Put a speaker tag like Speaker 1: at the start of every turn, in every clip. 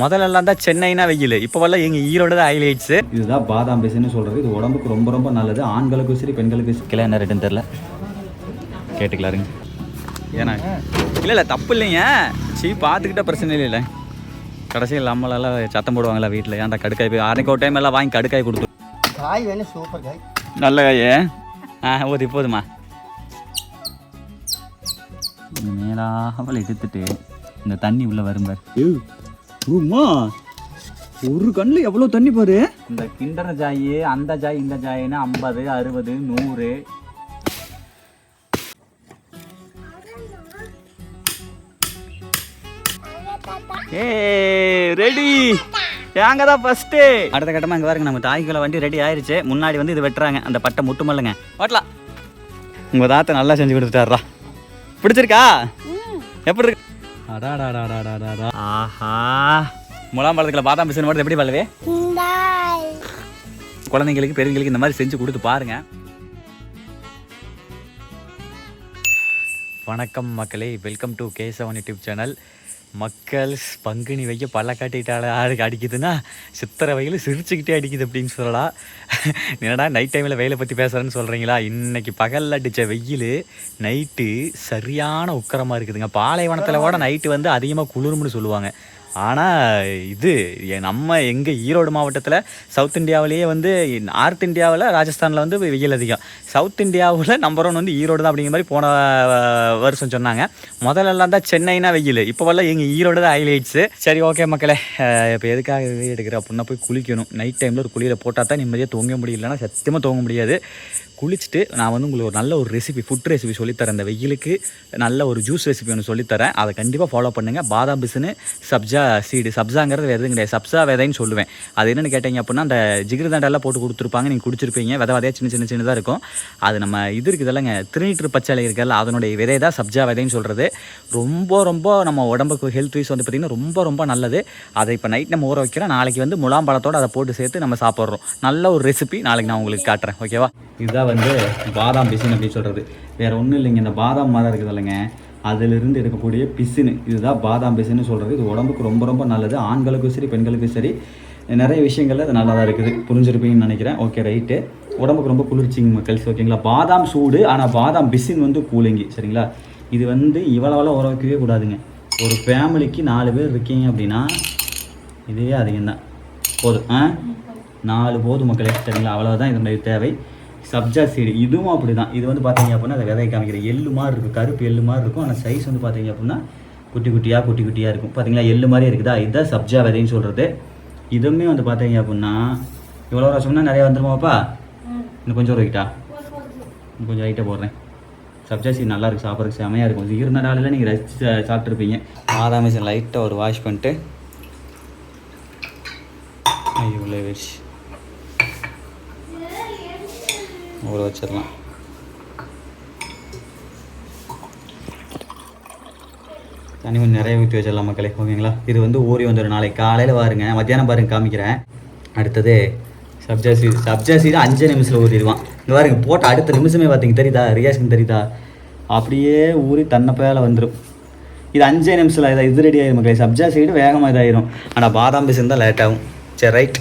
Speaker 1: முதல்லலாம் தான் சென்னைனா வெயில், இப்போவெல்லாம் எங்கள் ஈரோடு தான் ஹைலைட்ஸு. இதுதான் பாதாம் பிசின்னு சொல்கிறது. இது உடம்புக்கு ரொம்ப ரொம்ப நல்லது, ஆண்களுக்கும் சரி பெண்களுக்கும் சரி. கிலோ என்ன ரேட்டுன்னு தெரில, கேட்டுக்கலாருங்க. ஏன்னா இல்லை தப்பு இல்லைங்க, சரி பார்த்துக்கிட்ட பிரச்சனை இல்லை. கடைசியில் நம்மளெல்லாம் சத்தம் போடுவாங்களா வீட்டில், ஏன்டா கடுக்காய் போய் அன்றைக்கு ஒரு டைம் எல்லாம் வாங்கி கடுக்காய் கொடுத்து.
Speaker 2: காய் வேணும், சூப்பர் காய், நல்ல
Speaker 1: காயே. ஓதி போதுமா மேலாவல் எடுத்துட்டு இந்த தண்ணி உள்ள வரும்பார். ஒரு கண்ணில் எவ்வளோ தண்ணி பாரு. இந்த கிண்டர் ஜாய், அந்த ஜாய், இந்த ஜாயின்னு 50, 60, 100. ரெடி, ஏங்க தான் ஃபர்ஸ்ட். அடுத்த கட்டமாக இங்கே பாருங்க, நம்ம தாய்க்குள்ள வண்டி ரெடி ஆயிடுச்சு. முன்னாடி வந்து இது வெட்டுறாங்க, அந்த பட்டை முட்டு மல்லுங்க ஓட்டலாம். உங்கள் தாத்தா நல்லா செஞ்சு கொடுத்துட்டாரா, பிடிச்சிருக்கா? எப்படி இருக்கு? ஆஹா, முலாம்பழத்துக்குள்ள பாதாம் பிசின் மட்டும் எப்படி பல்லவே? குழந்தைங்களுக்கு பெரியவங்களுக்கு இந்த மாதிரி செஞ்சு கொடுத்து பாருங்க. வணக்கம் மக்களே, welcome to K7 YouTube channel. மக்கள் பங்குனி வைக்க பல்ல காட்டிட்டால ஆளுக்கு அடிக்குதுன்னா சித்திரை வெயில் சிரிச்சுக்கிட்டே அடிக்குது அப்படின்னு சொல்லலாம். என்னடா நைட் டைமில் வெயிலை பற்றி பேசுகிறேன்னு சொல்கிறீங்களா? இன்றைக்கி பகலில் அடித்த வெயில் நைட்டு சரியான உக்கரமாக இருக்குதுங்க. பாலைவனத்தில் கூட நைட்டு வந்து அதிகமாக குளிரும்னு சொல்லுவாங்க. ஆனால் இது நம்ம எங்கள் ஈரோடு மாவட்டத்தில் சவுத் இந்தியாவிலேயே வந்து நார்த் இந்தியாவில் ராஜஸ்தானில் வந்து வெயில் அதிகம், சவுத் இந்தியாவில் நம்பர் 1 வந்து ஈரோடு தான் அப்படிங்கிற மாதிரி போன வருஷம் சொன்னாங்க. முதல்லலாம் தான் சென்னைனா வெயில், இப்போவெல்லாம் எங்கள் ஈரோடு தான் ஹைலைட்ஸு. சரி ஓகே மக்களே, இப்போ எதுக்காக எடுக்கிற அப்படின்னா போய் குளிக்கணும். நைட் டைமில் ஒரு குளியில் போட்டால் தான் நிம்மதியாக தூங்க முடியலன்னா சத்தியமாக தூங்க முடியாது. குளிச்சுட்டு நான் வந்து உங்களுக்கு ஒரு நல்ல ஒரு ரெசிபி, ஃபுட் ரெசிபி சொல்லித்தரேன். இந்த வெயிலுக்கு நல்ல ஒரு ஜூஸ் ரெசிபி ஒன்று சொல்லித்தரேன், அதை கண்டிப்பாக ஃபாலோ பண்ணுங்கள். பாதாம் பிசுன்னு சப்ஜா சீடு, சப்ஜாங்கிறது வேறு எதுவும் கிடையாது, சப்ஜா விதைன்னு சொல்லுவேன். அது என்னென்னு கேட்டிங்க அப்படின்னா, அந்த ஜிகிருதாண்டெல்லாம் போட்டு கொடுத்துருப்பாங்க, நீங்கள் குடிச்சிருப்பீங்க. விதை விதையாக சின்னதாக இருக்கும். அது நம்ம இது இருக்குது இல்லைங்க, திருநீற்று பச்சை இருக்குல்ல, அதனுடைய விதை தான் சப்ஜா விதைன்னு சொல்கிறது. ரொம்ப நம்ம உடம்புக்கு ஹெல்த் வைஸ் வந்து பார்த்திங்கன்னா ரொம்ப நல்லது. அதை இப்போ நைட் நம்ம ஊற வைக்கிறோம், நாளைக்கு வந்து முலாம்பழத்தோடு அதை போட்டு சேர்த்து நம்ம சாப்பிட்றோம். நல்ல ஒரு ரெசிபி நாளைக்கு நான் உங்களுக்கு காட்டுறேன், ஓகேவா? இதுதான் வந்து பாதாம் பிசின் அப்படின்னு சொல்கிறது. வேறு ஒன்றும் இல்லைங்க, இந்த பாதாம் மரம் இருக்குது இல்லைங்க, அதிலிருந்து எடுக்கக்கூடிய பிசின், இதுதான் பாதாம் பிசின்னு சொல்கிறது. இது உடம்புக்கு ரொம்ப நல்லது, ஆண்களுக்கும் சரி பெண்களுக்கும் சரி. நிறைய விஷயங்கள் அது நல்லா தான் இருக்குது, புரிஞ்சிருப்பீங்கன்னு நினைக்கிறேன். ஓகே ரைட்டு, உடம்புக்கு ரொம்ப குளிர்ச்சிங்க மக்கள்ஸ், ஓகேங்களா? பாதாம் சூடு, ஆனால் பாதாம் பிசின் வந்து கூலிங்கி, சரிங்களா? இது வந்து இவ்வளோ ஊற வைக்கவே கூடாதுங்க. ஒரு ஃபேமிலிக்கு 4 பேர் இருக்கீங்க அப்படின்னா இதுவே அதிகம்தான், போதும். 4 போதும் மக்களே, சரிங்களா? அவ்வளோதான் இதனுடைய தேவை. சப்ஜா சீடு இதுவும் அப்படி தான். இது வந்து பார்த்தீங்க அப்படின்னா அதை விதை காமிக்கிற எள்ளு மாதிரி இருக்கும், கருப்பு எள்ளு மாதிரி இருக்கும். ஆனால் சைஸ் வந்து பார்த்தீங்க அப்படின்னா குட்டி குட்டியாக இருக்கும். பார்த்தீங்களா, எள்ளு மாதிரியே இருக்குதா? இதுதான் சப்ஜா விதைன்னு சொல்கிறது. இதுவுமே வந்து பார்த்தீங்க அப்படின்னா இவ்வளோ வருஷம்னா நிறையா வந்துருமாப்பா. இன்னும் கொஞ்சம் வைக்கிட்டா, இன்னும் கொஞ்சம் லைட்டாக போடுறேன். சப்ஜா சீடு நல்லா இருக்குது, சாப்பிட்றதுக்கு செமையாக இருக்கும். இது இருந்த நாளில் நீங்கள் ரசித்து சாப்பிட்ருப்பீங்க. பாதாம் மிஷின் லைட்டாக ஒரு வாஷ் பண்ணிட்டு உள்ளே வச்சு ஊற வச்சிடலாம். தண்ணி கொஞ்சம் நிறைய ஊற்றி வச்சிடலாம் மக்களே, ஓகேங்களா? இது வந்து ஊறி வந்துடும். நாளைக்கு காலையில் பாருங்க, மத்தியானம் பாருங்க காமிக்கிறேன். அடுத்தது சப்ஜா சீடு 5 நிமிஷத்தில் ஊறிடுவான். இங்கே பாருங்க, போட்ட அடுத்த நிமிஷமே பார்த்தீங்க தெரியுதா, ரியாக்ஷன் தெரியுதா? அப்படியே ஊறி தன்னப்பையால் வந்துடும். இது 5 நிமிஷத்தில் இது ரெடி ஆகிடும் மக்களே. சப்ஜா சீடு வேகமாக இதாகிடும், ஆனால் பாதாம் பிசின் தான் லேட் ஆகும். சரி ரைட்.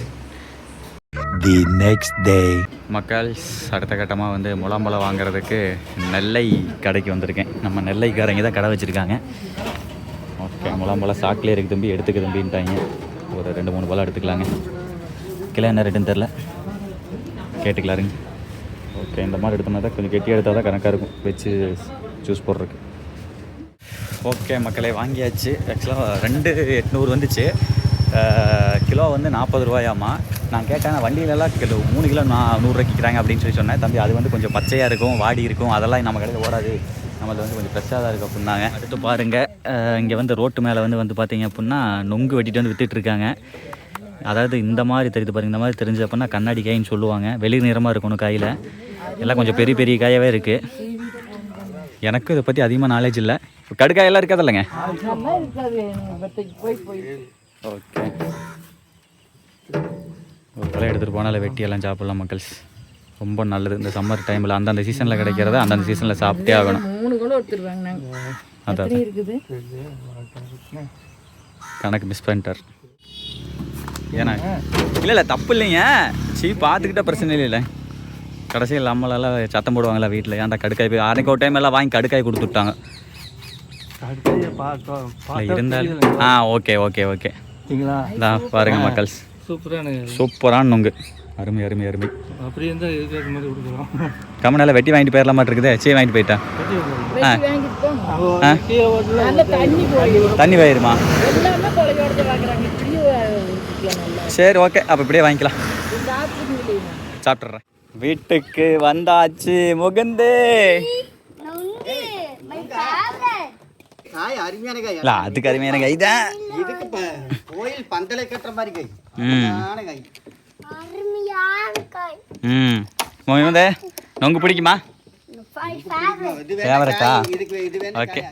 Speaker 1: தி நெக்ஸ்ட் டே மக்கள், அடுத்த கட்டமாக வந்து முலாம்பழம் வாங்குறதுக்கு நெல்லை கடைக்கு வந்திருக்கேன். நம்ம நெல்லைக்காரங்க தான் கடை வச்சுருக்காங்க. ஓகே, முலாம்பழம் சாக்கிலே இருக்குது தம்பி, எடுத்துக்க தம்பின்ட்டாங்க. ஒரு 2-3 பழம் எடுத்துக்கலாங்க. கிலோ என்ன ரேட்டுன்னு தெரில, கேட்டுக்கலாருங்க. ஓகே, இந்த மாதிரி எடுத்தோம்னா தான் கொஞ்சம் கெட்டியாக எடுத்தால் தான் கணக்காக இருக்கும் வச்சு ஜூஸ் போடுறதுக்கு. ஓகே மக்களே, வாங்கியாச்சு. ஆக்சுவலாக 2,800 வந்துச்சு. கிலோ வந்து 40 ரூபாயாம்மா. நான் கேட்டேன், வண்டியிலலாம் 3 கிலோ 100 ரூபாய்க்கு விற்கிறாங்க அப்படின்னு சொன்னேன். தம்பி அது வந்து கொஞ்சம் பச்சையாக இருக்கும், வாடி இருக்கும், அதெல்லாம் நம்ம கடையில் ஓடாது, நம்மளது வந்து கொஞ்சம் ஃப்ரெஷ்ஷாக தான் இருக்குது அப்படின்னாங்க. அடுத்து பாருங்கள், இங்கே வந்து ரோட்டு மேலே வந்து பார்த்தீங்க அப்படின்னா நொங்கு வெட்டிட்டு வந்து விற்றுட்ருக்காங்க. அதாவது இந்த மாதிரி தெரியுது பாருங்கள், இந்த மாதிரி தெரிஞ்சு அப்படின்னா கண்ணாடி காயின்னு சொல்லுவாங்க. வெளி நிறமாக இருக்கணும் காயில், எல்லாம் கொஞ்சம் பெரிய காயாகவே இருக்குது. எனக்கும் இதை பற்றி அதிகமாக நாலேஜ் இல்லை. கடுக்காயெல்லாம் இருக்காது இல்லைங்க? ஓகே, ஒரு பழம் எடுத்துகிட்டு போனால் வெட்டியெல்லாம் சாப்பிட்லாம் மக்கள்ஸ். ரொம்ப நல்லது இந்த சம்மர் டைமில். அந்தந்த சீசனில் கிடைக்கிறத அந்தந்த சீசனில் சாப்பிட்டே ஆகணும்.
Speaker 3: 3 கிலோ எடுத்துருவாங்க நாங்கள்.
Speaker 1: அதான்
Speaker 3: இருக்குது
Speaker 1: கணக்கு மிஸ் பண்ணிட்டார். ஏன்னா இல்லை தப்பு இல்லைங்க பார்த்துக்கிட்ட பிரச்சனை இல்லை கடைசியில் நம்மளெல்லாம் சத்தம் போடுவாங்களா வீட்டில் ஏன்டா கடுக்காய் போய் அன்றைக்கு ஒரு டைம் எல்லாம் வாங்கி கடுக்காய் கொடுத்து விட்டாங்க இருந்தாலும் ஓகே ஓகே ஓகே பாருங்க மக்கள்ஸ் சூப்பரான நொங்கு அருமை அருமை அருமை
Speaker 2: அப்படி இருந்தால் இருக்கிற மாதிரி கொடுக்குறோம்
Speaker 1: கம்மனால வெட்டி வாங்கிட்டு போயிடலாமா இருக்குதே வாங்கிட்டு போயிட்டா தண்ணி போயிருமா சரி ஓகே அப்போ இப்படியே வாங்கிக்கலாம் சாப்பிட்றேன் வீட்டுக்கு வந்தாச்சு முகுந்தே
Speaker 2: காய் அருமையான காய்
Speaker 1: இல்லை அதுக்கு அருமையான காய் தான்
Speaker 2: இதுக்கு கோயில் பந்தலை கட்டுற மாதிரி காய் காய்
Speaker 1: முகுந்தே நொங்கு பிடிக்குமா ஃபேவரட்டா ஓகே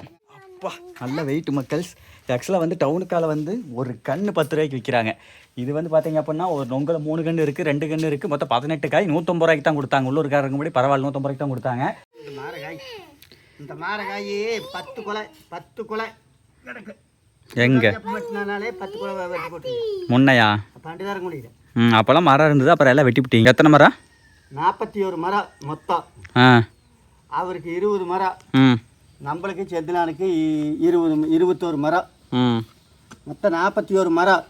Speaker 1: அப்பா நல்ல வெயிட் மக்கள்ஸ் ஆக்சுவலாக வந்து டவுனுக்கால வந்து ஒரு கன்று 10 ரூபாய்க்கு விற்கிறாங்க இது வந்து பார்த்தீங்க அப்படின்னா ஒரு நொங்கில் 3 கன்று இருக்குது 2 கன்று இருக்குது மொத்தம் 18 காய் 150 ரூபாய்க்கு தான் கொடுத்தாங்க உள்ளூர்காரங்க முன்னாடி பரவாயில்ல 150 ரூபாய்க்கு தான் கொடுத்தாங்க
Speaker 2: இந்த மாரகாய் 10 கொலை கிடக்கு
Speaker 1: எங்கே
Speaker 2: வெட்டினாலே 10 கொலை வெட்டி போட்டு
Speaker 1: முன்னையா
Speaker 2: பண்டிதாரம் முடியல
Speaker 1: அப்போல்லாம் மரம் இருந்தது அப்புறம் எல்லாம் வெட்டி விட்டீங்க எத்தனை மரம்
Speaker 2: 41 மரம் மொத்தம் அவருக்கு 20 மரம் நம்மளுக்கு செந்திலானுக்கு 21 மரம் மொத்தம் 41 மரம்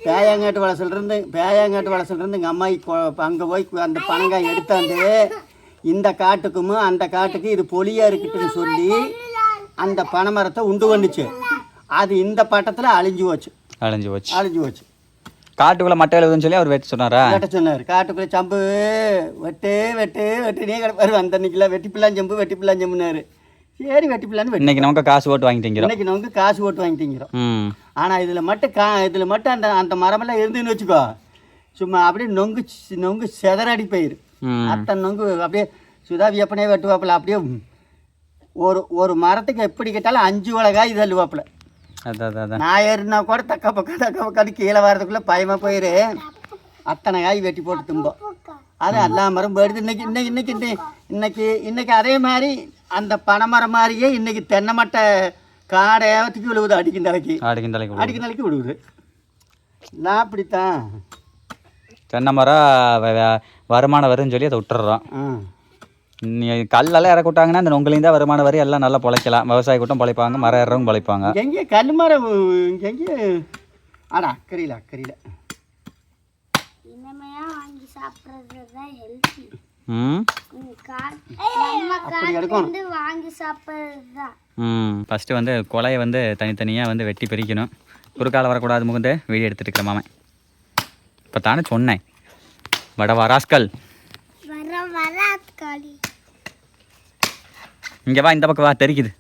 Speaker 2: பேயாங்காட்டு வளசிலிருந்து எங்கள் அம்மாய்க்கு அங்கே போய் அந்த பனங்காய் எடுத்தாந்து இந்த காட்டுக்கும் அந்த காட்டுக்கு இது பொலியாக இருக்குதுன்னு சொல்லி அந்த பனைமரத்தை உண்டு வந்துச்சு அது இந்த பட்டத்தில் அழிஞ்சு போச்சு
Speaker 1: காட்டுக்குள்ளே மட்டை எழுதுன்னு சொல்லி அவர் வெட்ட சொன்னார்
Speaker 2: காட்டுக்குள்ளே சம்பு வெட்டுனே கிடப்பாரு அந்த அன்னைக்கெல்லாம் வெட்டிப்பிள்ளான் சம்புனாரு சரி வெட்டிப்பிள்ளான்னு
Speaker 1: இன்னைக்கு நமக்கு காசு ஓட்டு
Speaker 2: வாங்கிட்டீங்கிறோம் ஆனால் இதில் மட்டும் அந்த மரமெல்லாம் இருந்துன்னு வச்சுக்கோ சும்மா அப்படியே நொங்கு செதறடி போயிரு அத்தனை நொங்கு அப்படியே சுதாவியப்பனே வெட்டுவாப்பில் அப்படியே ஒரு மரத்துக்கு எப்படி கேட்டாலும் 5 வளகாய் தள்ளுவாப்பில் நான் ஏறினா கூட தக்க பக்கம் கீழே வர்றதுக்குள்ளே பயமாக போயிரு அத்தனை காய் வெட்டி போட்டு தும்போம் அது எல்லா மரம் போயிடுது இன்னைக்கு அதே மாதிரி அந்த பனைமரம் மாதிரியே இன்னைக்கு தென்னை மட்டை காடையாவத்துக்கு விழுவுது அடிக்கும் தலைக்கு விழுவுது நான் அப்படித்தான்
Speaker 1: தென்னை மரம் வருமானம் வரும்னு சொல்லி அதை விட்டுறோம் கல்லெல்லாம் இறக்க விட்டாங்கன்னா அந்த நொங்கலையும் தான் வருமானம் வரி எல்லாம் நல்லா பொழைக்கலாம் விவசாய கூட்டம் பொழைப்பாங்க மரம் ஏறவங்க பொழைப்பாங்க
Speaker 2: எங்கே கல் மரம் எங்கே அக்கறையில்
Speaker 1: ஃபஸ்ட்டு வந்து கொலையை வந்து தனித்தனியாக வந்து வெட்டி பிரிக்கணும் குறுக்கால வரக்கூடாது முகுந்து வீடியோ எடுத்துட்டு இருக்கிற மாமன் இப்போ தானே சொன்னேன் வராஸ்கல் இங்கே வா இந்த பக்கம் வா தெரிக்குது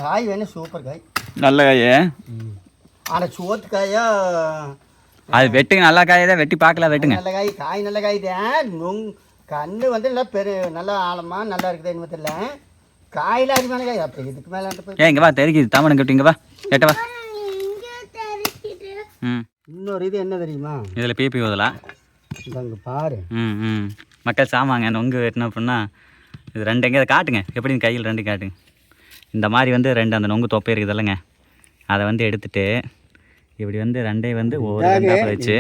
Speaker 2: காய் வேணும் சூப்பர் காய்
Speaker 1: நல்ல காய்
Speaker 2: ஆனால் சோத்து காயா
Speaker 1: அது வெட்டுங்க நல்ல காயை தான் வெட்டி பார்க்கலாம் வெட்டுங்க
Speaker 2: நல்ல காய் தான் கண்ணு வந்து நல்லா ஆழமாக நல்லா இருக்குது என்ன தெரியல காயில் அதிகமான காய் அப்போ இதுக்கு மேலே
Speaker 1: இங்கே வா தெரிக்குது தாமரை கட்டி இங்கே வா எட்ட வா
Speaker 2: இன்னொரு இது என்ன தெரியுமா
Speaker 1: இதில் பிபி ஊதலாம்
Speaker 2: இங்கே பாரு
Speaker 1: மக்கள் சாமாங்க நொங்கு வெட்டின அப்படின்னா இது 2 எங்கே காட்டுங்க எப்படி கையில் 2 காட்டுங்க இந்த மாதிரி வந்து 2 அந்த நொங்கு தொப்பை இருக்குது இல்லைங்க அதை வந்து எடுத்துட்டு இப்படி வந்து 2 வந்து ஒரு 2 வச்சு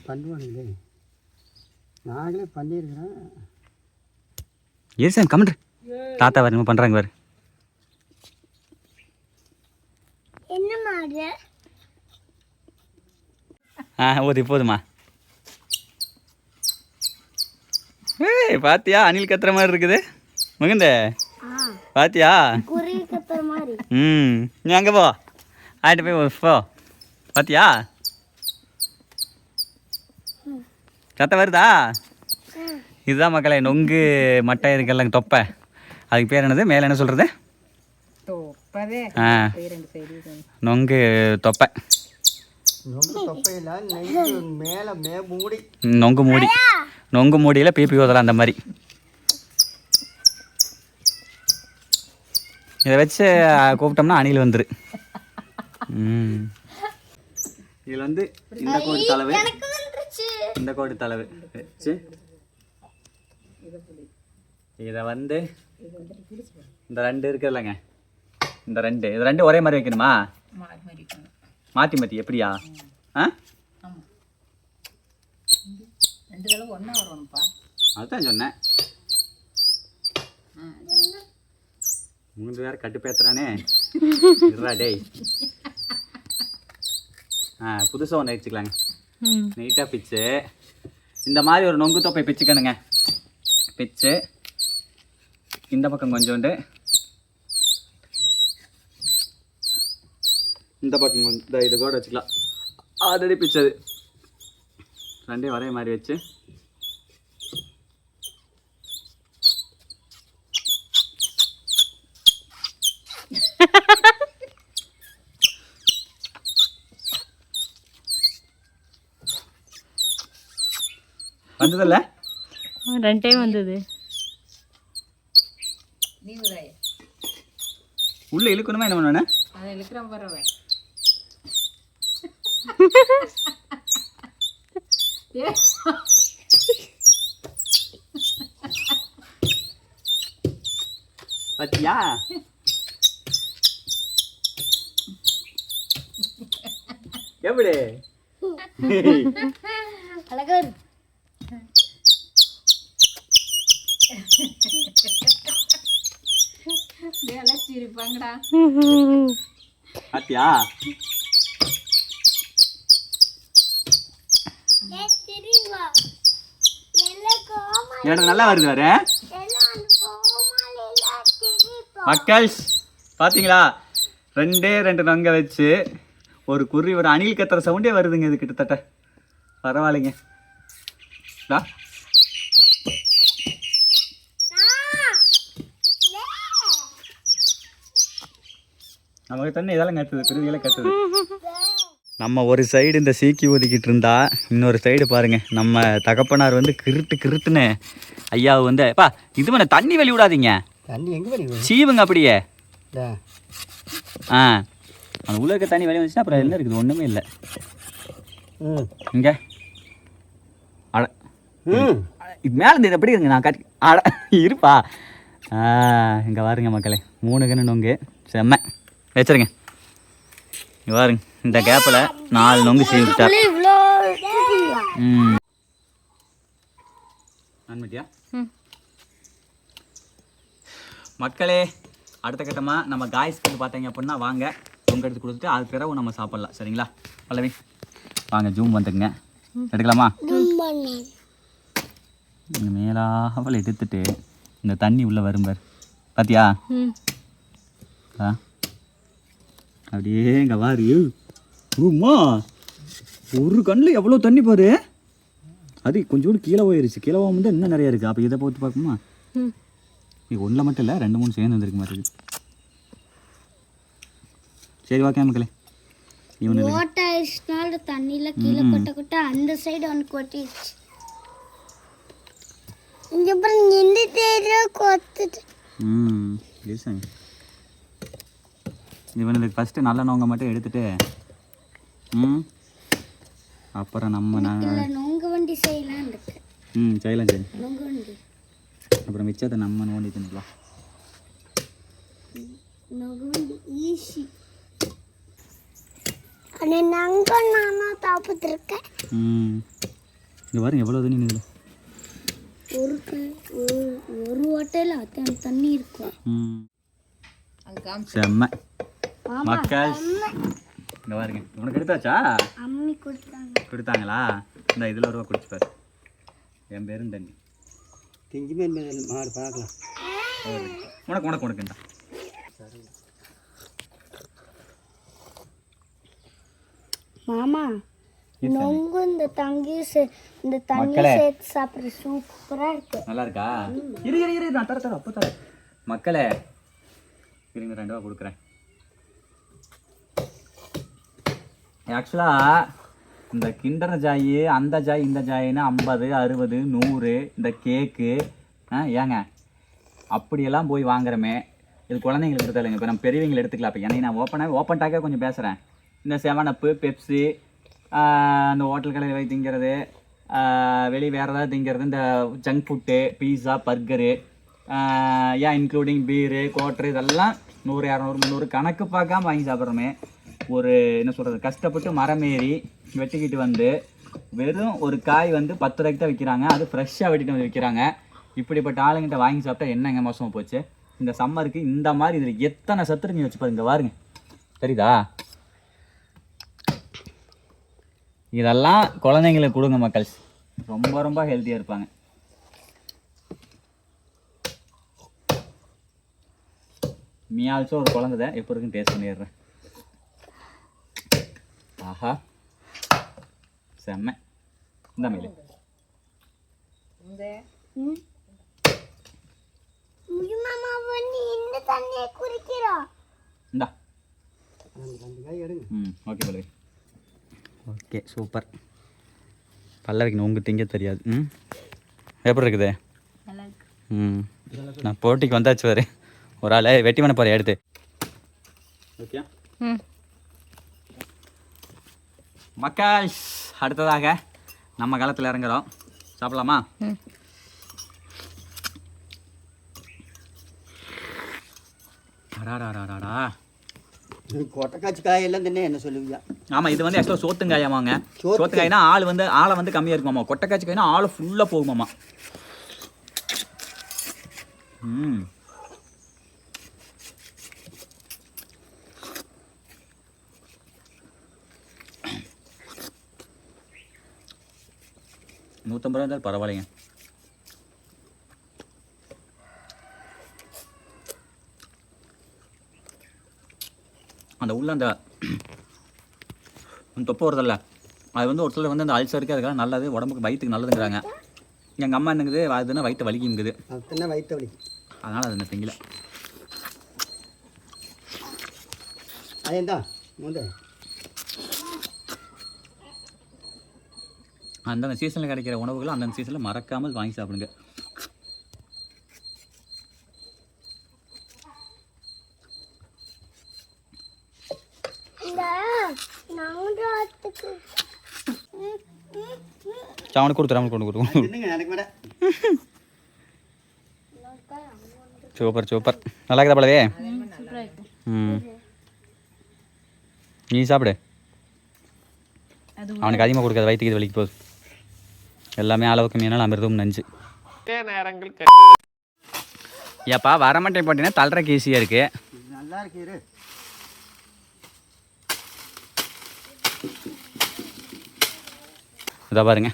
Speaker 2: பண்ணுவானுங்களே நாங்களே பண்ணியிருக்கிறேன்
Speaker 1: சார் கமெண்ட் தாத்தா வர பண்ணுறாங்க பாரு ஓதி போதுமா பாத்தியா அணில் கத்துற மாதிரி இருக்குது முகுந்த பாத்தியா நீ அங்கே போ ஆகிட்டு போய் போ பாத்தியா சத்தம் வருதா இதுதான் மக்களே நொங்கு மட்டை இருக்குல்ல தொப்பை அதுக்கு பேர் என்னது மேலே என்ன சொல்கிறது நொங்கு தொப்பை நொங்கு மூடி நொங்கு மூடியில் பிபி ஊதலாம் அந்த மாதிரி இதை வச்சு கூப்பிட்டோம்னா அணில் வந்துரு. இதில் வந்து இந்த கோடு தளவு, இந்த கோடு தளவு வச்சு இதை வந்து இந்த 2 இருக்குல்லங்க, இந்த 2 இது 2 ஒரே மாதிரி வைக்கணுமா? மாற்றி மாற்றி எப்படியா? ஆ அதுதான் சொன்னேன். 3 பேர் கட்டுப்பேத்துறானே டேய். புதுசாக ஒன்று வச்சுக்கலாங்க. நீட்டாக பிச்சு இந்த மாதிரி ஒரு நொங்கு தொப்பை பிச்சுக்கணுங்க. பிச்சு இந்த பக்கம் கொஞ்சோண்டு, இந்த பக்கம் கொஞ்சம் இது கூட வச்சுக்கலாம். ஆல்ரெடி பிச்சது 2 ஒரே மாதிரி வச்சு வந்ததில்ல?
Speaker 3: 2 டைம் வந்தது.
Speaker 1: உள்ள இழுக்கணுமா என்ன பண்ணுவேன்?
Speaker 3: அதை இழுக்கிறேன் பரவே.
Speaker 1: பத்தியா? எப்படி
Speaker 3: அழகா சிரிப்பாங்கடா.
Speaker 1: பாத்தியா? நல்லா வருது வேற மக்கள். பாத்தீங்களா? 2 நொங்க வச்சு ஒரு குறி, ஒரு அணில் கத்துற சவுண்டே வருதுங்க. இது கிட்டத்தட்ட பரவாயில்லைங்க. நமக்கு தண்ணி இதெல்லாம் கத்துது, குருவிகளை கத்துது. நம்ம ஒரு சைடு இந்த சீக்கி ஒதுக்கிட்டு இருந்தா, இன்னொரு சைடு பாருங்க நம்ம தகப்பனார் வந்து கிருட்டுன்னு ஐயாவை வந்து, பா இது பண்ண தண்ணி வெளி விடாதீங்க,
Speaker 2: தண்ணி எங்கே வெளி
Speaker 1: சீவுங்க அப்படியே. அந்த உள்ள இருக்க தண்ணி வெளியே வந்துச்சுன்னா அப்புறம் என்ன இருக்குது? ஒன்றுமே இல்லை. இங்கே அட இது மேலே இருந்து எப்படி இருங்க, நான் கட்டி அட இருப்பா. இங்கே பாருங்க மக்களே, 3 கன்று நொங்கு செம்ம வச்சுருங்க. இங்கே பாருங்க, இந்த கேப்பில் 4 நொங்கு சீவிட்டா. நன்மைட்டியா மக்களே? அடுத்த கட்டமாக நம்ம காய்ஸ்க்கு பார்த்தீங்க அப்படின்னா வாங்க நொங்கு எடுத்து கொடுத்துட்டு அது பிறகு நம்ம சாப்பிட்லாம். சரிங்களா பல்லவி? வாங்க ஜூம் வந்துக்குங்க, எடுக்கலாமா? மேலாவல் எடுத்துட்டு இந்த தண்ணி உள்ளே வரும்பார், பார்த்தியா? அப்படியே இங்கே வாரு. ரூமா ஒரு கண்ணில் எவ்வளோ தண்ணி பாரு. அது கொஞ்சோண்டு கீழே போயிருச்சு. கீழே போகும்போது இன்னும் நிறையா இருக்குது. அப்போ இதை போட்டு பார்க்குமா? இது 1 மட்டும் இல்லை, 2 3 சேர்ந்து வந்துருக்கு மாதிரி. சரி ஓகே மக்களே,
Speaker 4: ஓட்டாயிடுச்சுனால தண்ணியில் கீழே கொட்ட அந்த சைடு ஒன்று கொட்டிடுச்சு. இங்கே அப்புறம் இந்த சைடு கொத்துட்டு
Speaker 1: இருசாங்க. இவனுக்கு ஃபஸ்ட்டு நல்ல நோங்க மட்டும் எடுத்துட்டு அப்புறம் நம்ம
Speaker 4: நொங்கு வண்டி செய்யலாம் இருக்கு.
Speaker 1: செய்யலாம் சரி.
Speaker 4: நொங்கு வண்டி
Speaker 1: அப்புறம் மிச்சத்தை நம்ம நோண்டி தின்னுக்கலாம்.
Speaker 4: நொங்கு வண்டி ஈஸி. ஆனால் நாங்கள் நானும் சாப்பிட்ருக்கேன்.
Speaker 1: இங்கே பாருங்க எவ்வளோ தண்ணி இதில்.
Speaker 4: ஒரு ஓட்டையில் அத்தனை தண்ணி இருக்கும்.
Speaker 1: செம்ம மக்கள். இங்கே பாருங்க, உனக்கு எடுத்தாச்சா?
Speaker 4: அம்மி
Speaker 1: கொடுத்தாங்களா? இந்த இதில் ஒரு ரூபா குடிச்சுப்பாரு. என் பேரும் தண்ணி
Speaker 2: திங்கி மேல் மாடு பார்க்கலாம்.
Speaker 1: உனக்கு உனக்குண்டா.
Speaker 4: மாமா நொங்கு இந்த தண்ணி சேர்த்து சாப்பிட்ற சூப்பராக இருக்கு.
Speaker 1: நல்லா இருக்கா? இரு நான் தர அப்போ தரேன் மக்களே. இருங்க 2 ரூபா கொடுக்குறேன். ஆக்சுவலாக இந்த கிண்டர் ஜாயி, அந்த ஜாய், இந்த ஜாயின்னு 50 60 100 இந்த கேக்கு ஏங்க அப்படியெல்லாம் போய் வாங்குறமே. இது குழந்தைங்களுக்கு கொடுத்தாலுங்க. இப்போ நம்ம பெரியவங்களை எடுத்துக்கலாம். இப்போ என்னை நான் ஓப்பன் டாக்காக கொஞ்சம் பேசுகிறேன். இந்த 7up, பெப்சி, அந்த ஹோட்டல் கடையில் போய் திங்கிறது, வெளியே வேறு ஏதாவது திங்கிறது, இந்த ஜங்க் ஃபுட்டு, பீஸா, பர்கரு, ஏன் இன்க்ளூடிங் பீரு, கோட்ரு, இதெல்லாம் 100, 200, 300 கணக்கு பார்க்காம வாங்கி சாப்பிட்றோமே. ஒரு என்ன சொல்கிறது, கஷ்டப்பட்டு மரமேறி வெட்டிக்கிட்டு வந்து வெறும் ஒரு காய் வந்து 10 ரூபாய்க்கு தான் விற்கிறாங்க. அது ஃப்ரெஷ்ஷாக வெட்டிட்டு வந்து விற்கிறாங்க. இப்படிப்பட்ட ஆளுங்கிட்ட வாங்கி சாப்பிட்டா என்னங்க மோசமாக போச்சு. இந்த சம்மருக்கு இந்த மாதிரி இதில் எத்தனை சத்து இருக்குன்னு வச்சு பாருங்க. பாருங்க, தெரியுதா? இதெல்லாம் குழந்தைங்களுக்கு கொடுங்க மக்கள், ரொம்ப ரொம்ப ஹெல்த்தியாக இருப்பாங்க. மீ ஆல்சோ ஒரு குழந்தை எப்போ இருக்குன்னு டேஸ்ட் பண்ணிடுறேன். ஆஹா, செம்ம. இந்த மீன் இந்தா. ஓகே பல்லவி, ஓகே சூப்பர். பல்லவிக்கு உங்க திங்க தெரியாது. எப்படி இருக்குது? நான் போட்டிக்கு வந்தாச்சு வேறு. ஒரு ஆள் வெட்டி பண்ண போகிறேன் எடுத்து. ஓகே மக்கள், அடுத்ததாக நம்ம காலத்தில் இறங்குறோம். சாப்பிடலாமா? அடாடாடாடா,
Speaker 2: கொட்டைக்காய்ச்சி காயெல்லாம் தின்னே என்ன சொல்லுவீங்க?
Speaker 1: ஆமாம், இது வந்து ஆக்சுவலாக சோத்துங்காயாமாங்க. சோத்துக்காய்னா ஆளை வந்து கம்மியாக இருக்குமாம்மா. கொட்டைக்காய்ச்சி காய்னா ஆள் ஃபுல்லாக போகுமாம்மா. ம், $150 இருந்தாலும் பரவாயில்லைங்க. அந்த உள்ள அந்த தொப்பை வருதில்ல, அது வந்து ஒரு சிலர் வந்து அந்த அல்சருக்கு அதுக்காக நல்லது, உடம்புக்கு வயிற்றுக்கு நல்லதுங்கிறாங்க. எங்கள் அம்மா என்னங்குது, அதுன்னா வயிற்று வலிக்குங்குது.
Speaker 2: அதுனா வயிற்று வலி,
Speaker 1: அதனால் அது என்ன திங்கல.
Speaker 2: அதேதான்
Speaker 1: அந்தந்த சீசனில் கிடைக்கிற உணவுகளை அந்தந்த சீசனில் மறக்காமல் வாங்கி சாப்பிடுங்க. அவனுக்கு கொடுத்துரு. சூப்பர் சூப்பர், நல்லா இருக்குதா பழவே? நீ சாப்பிடு. அவனுக்கு அதிகமாக கொடுக்காது, வயிற்றுக்கு இது வலிக்கு போகுது. எல்லாமே அளவுக்கு மீனாலும் அமிர்தம் நஞ்சு. ஏப்பா வரமட்டை போட்டிங்கன்னா தள்ளுறக்கு ஈஸியாக இருக்குது.
Speaker 2: நல்லா இருக்கு.
Speaker 1: இதை பாருங்க,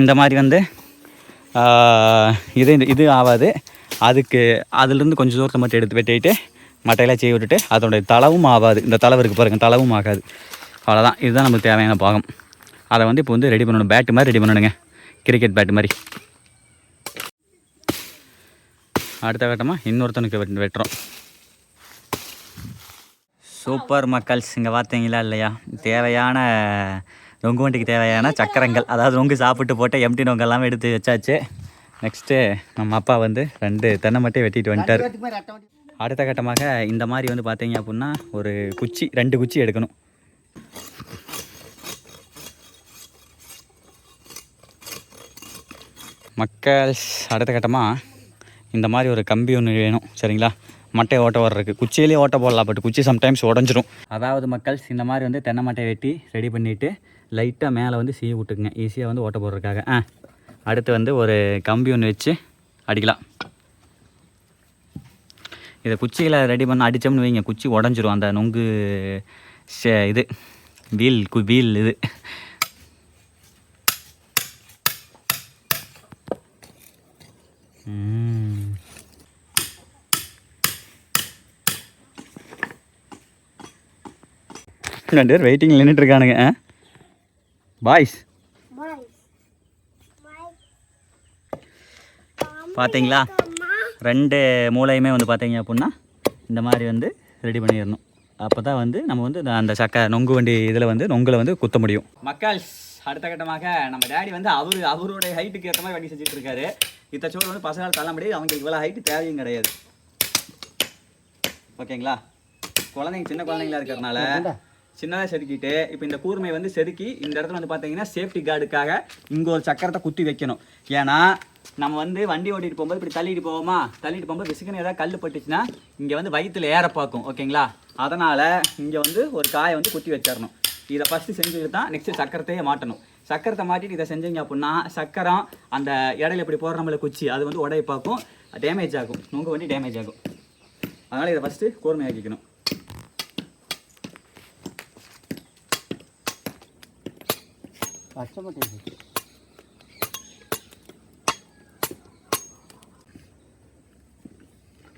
Speaker 1: இந்த மாதிரி வந்து இது ஆகாது. அதுலேருந்து கொஞ்சம் தூரத்தை மட்டும் எடுத்து வெட்டிட்டு மட்டையெல்லாம் செய்ய விட்டுட்டு அதோடைய தளவும் ஆகாது. இந்த தளவு இருக்குது பாருங்கள், தளவும் ஆகாது. அவ்வளோதான், இதுதான் நமக்கு தேவையான பாகம். அதை வந்து இப்போ வந்து ரெடி பண்ணணும். பேட்டு மாதிரி ரெடி பண்ணணுங்க, கிரிக்கெட் பேட்டு மாதிரி. அடுத்த கட்டமாக இன்னொருத்தனுக்கு வெட்டுறோம். சூப்பர் மக்கள்ஸ், இங்கே பார்த்தீங்களா இல்லையா, தேவையான நொங்கு வண்டிக்கு தேவையான சக்கரங்கள், அதாவது நொங்கு சாப்பிட்டு போட்டு எம்டி நொங்கு எல்லாமே எடுத்து வச்சாச்சு. நெக்ஸ்ட்டு நம்ம அப்பா வந்து 2 தென்னை மட்டையை வெட்டிட்டு வந்துட்டார். அடுத்த கட்டமாக இந்த மாதிரி வந்து பார்த்தீங்க அப்படின்னா ஒரு குச்சி, 2 குச்சி எடுக்கணும். மக்கள்ஸ், அடுத்த கட்டமாக இந்த மாதிரி ஒரு கம்பி ஒன்று வேணும், சரிங்களா? மட்டை ஓட்ட வர்றதுக்கு குச்சியிலே ஓட்ட போடலாம், பட் குச்சி சம்டைம்ஸ் உடஞ்சிரும். அதாவது மக்கள்ஸ், இந்த மாதிரி வந்து தென்னை மட்டையை வெட்டி ரெடி பண்ணிவிட்டு லைட்டாக மேலே வந்து சீவி விட்டுக்குங்க, ஈஸியாக வந்து ஓட்ட போடுறதுக்காக. அடுத்து வந்து ஒரு கம்பி ஒன்று வச்சு அடிக்கலாம். இதை குச்சியில் ரெடி பண்ண அடித்தோம்னு வைங்க, குச்சி உடஞ்சிரும். அந்த நொங்கு இது வீல் இது. ரெண்டு பேர் வெயிட்டிங் நின்றுட்டு இருக்கானுங்க. பாய்ஸ் பார்த்தீங்களா, 2 மூளையுமே வந்து பார்த்தீங்க அப்படின்னா இந்த மாதிரி வந்து ரெடி பண்ணிடணும். அப்போ தான் வந்து நம்ம வந்து அந்த நொங்கு வண்டி இதில் வந்து நொங்கில் வந்து குத்த முடியும். மக்கள்ஸ், அடுத்த கட்டமாக நம்ம டேடி வந்து அவருடைய ஹைட்டுக்கு ஏற்ற மாதிரி வண்டி செஞ்சுட்டு இருக்காரு. இத்த சோறு வந்து பசங்களால் தள்ள முடியாது, அவங்களுக்கு இவ்வளோ ஹைட்டு தேவையும் கிடையாது. ஓகேங்களா. குழந்தைங்க சின்ன குழந்தைங்களா இருக்கிறனால சின்னதாக செதுக்கிட்டு இப்போ இந்த கூர்மை வந்து செதுக்கி இந்த இடத்துல வந்து பார்த்தீங்கன்னா சேஃப்டி கார்டுக்காக இங்கே ஒரு சக்கரத்தை குத்தி வைக்கணும். ஏன்னா நம்ம வந்து வண்டி ஓட்டிட்டு போகும்போது இப்படி தள்ளிட்டு போவோமா, தள்ளிட்டு போகும்போது விசுக்குன்னு ஏதாவது கல் பட்டுச்சுன்னா இங்கே வந்து வயிற்றுல ஏற பார்க்கும். ஓகேங்களா, அதனால் இங்கே வந்து ஒரு காயை வந்து குத்தி வச்சிடணும். இதை ஃபஸ்ட்டு செஞ்சுட்டு தான் நெக்ஸ்ட்டு சக்கரத்தையே மாட்டணும். சக்கரத்தை மாட்டிட்டு இதை செஞ்சீங்க அப்படின்னா சக்கரம் அந்த இடையில இப்படி போடுற நம்மள குச்சி அது வந்து உடைய பார்க்கும், டேமேஜ் ஆகும், நுங்கு வண்டி டேமேஜ் ஆகும். அதனால் இதை ஃபஸ்ட்டு கூர்மையாக்கிக்கணும்.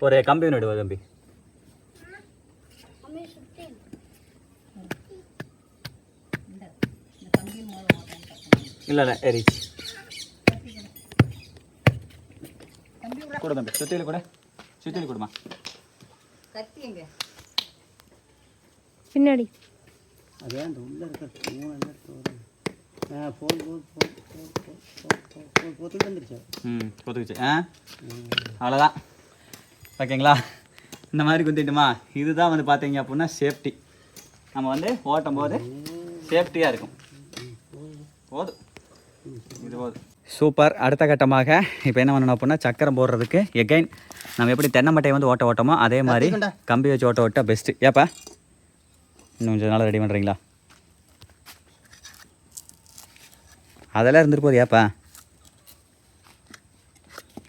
Speaker 1: ஒரு கம்பி நடுவா தம்பி. இல்லை எரிச்சு கூட தம்பி சுத்தியில் கூட சுத்தியில் கொடுமா
Speaker 3: பின்னாடி
Speaker 2: அதே அந்த உள்ள இருக்கிற வந்துருச்சு.
Speaker 1: கொத்துக்குச்சு. அவ்வளோதான். ஓகேங்களா, இந்த மாதிரி குத்திட்டுமா. இதுதான் வந்து பார்த்தீங்க அப்படின்னா சேஃப்டி. நம்ம வந்து ஓட்டும் போது சேஃப்டியாக இருக்கும். போதும், இது போதும். சூப்பர். அடுத்த கட்டமாக இப்போ என்ன பண்ணணும் அப்படின்னா சக்கரம் போடுறதுக்கு எகைன் நம்ம எப்படி தென்னை மட்டையை வந்து ஓட்டமோ அதே மாதிரி கம்பி வச்சு ஓட்ட பெஸ்ட்டு. ஏப்பா இன்னும் கொஞ்சம் நாள் ரெடி பண்ணுறீங்களா? அதெல்லாம் இருந்துட்டு போகுது. ஏப்பா